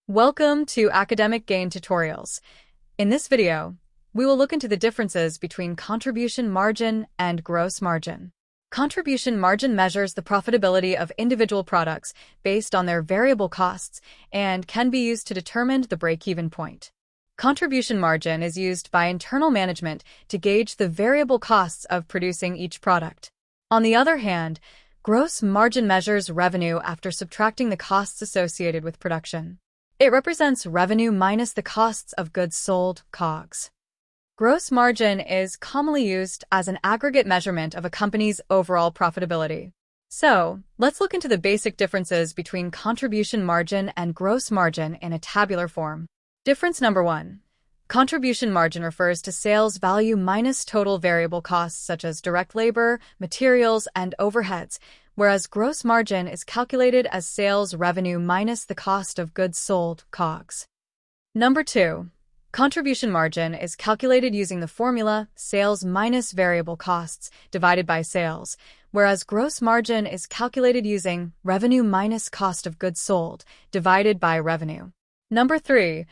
Welcome to Academic Gain Tutorials. In this video, we will look into the differences between contribution margin and gross margin. Contribution margin measures the profitability of individual products based on their variable costs and can be used to determine the break-even point. Contribution margin is used by internal management to gauge the variable costs of producing each product. On the other hand, gross margin measures revenue after subtracting the costs associated with production. It represents revenue minus the costs of goods sold, COGS. Gross margin is commonly used as an aggregate measurement of a company's overall profitability. So, let's look into the basic differences between contribution margin and gross margin in a tabular form. Difference number 1. Contribution margin refers to sales value minus total variable costs such as direct labor, materials, and overheads, whereas gross margin is calculated as sales revenue minus the cost of goods sold, COGS. Number 2. Contribution margin is calculated using the formula sales minus variable costs divided by sales, whereas gross margin is calculated using revenue minus cost of goods sold divided by revenue. Number 3.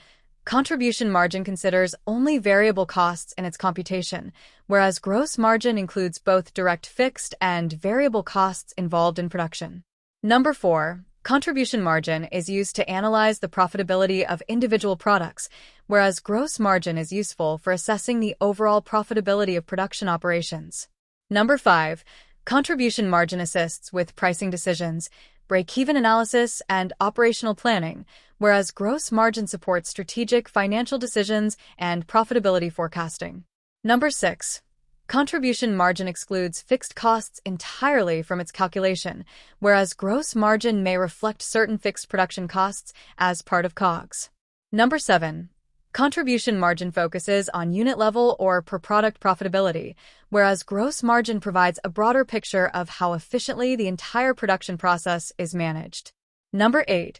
Contribution margin considers only variable costs in its computation, whereas gross margin includes both direct fixed and variable costs involved in production. Number 4. Contribution margin is used to analyze the profitability of individual products, whereas gross margin is useful for assessing the overall profitability of production operations. Number 5. Contribution margin assists with pricing decisions, break-even analysis, and operational planning, whereas gross margin supports strategic financial decisions and profitability forecasting. Number 6. Contribution margin excludes fixed costs entirely from its calculation, whereas gross margin may reflect certain fixed production costs as part of COGS. Number 7. Contribution margin focuses on unit-level or per-product profitability, whereas gross margin provides a broader picture of how efficiently the entire production process is managed. Number 8.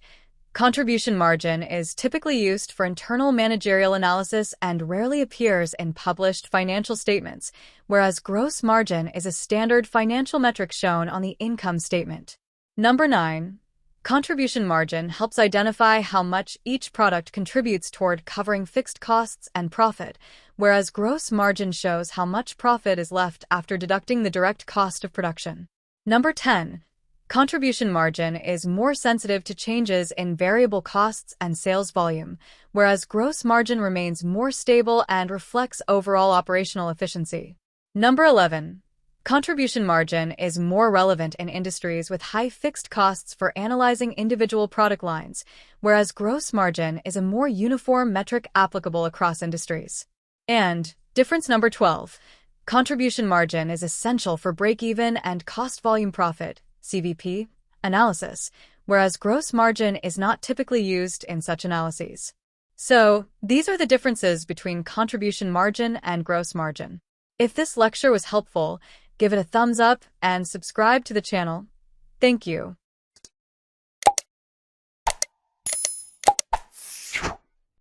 Contribution margin is typically used for internal managerial analysis and rarely appears in published financial statements, whereas gross margin is a standard financial metric shown on the income statement. Number 9. Contribution margin helps identify how much each product contributes toward covering fixed costs and profit, whereas gross margin shows how much profit is left after deducting the direct cost of production. Number 10. Contribution margin is more sensitive to changes in variable costs and sales volume, whereas gross margin remains more stable and reflects overall operational efficiency. Number 11. Contribution margin is more relevant in industries with high fixed costs for analyzing individual product lines, whereas gross margin is a more uniform metric applicable across industries. And difference number 12. Contribution margin is essential for break-even and cost-volume profit (CVP) analysis, whereas gross margin is not typically used in such analyses. So, these are the differences between contribution margin and gross margin. If this lecture was helpful, give it a thumbs up and subscribe to the channel. Thank you.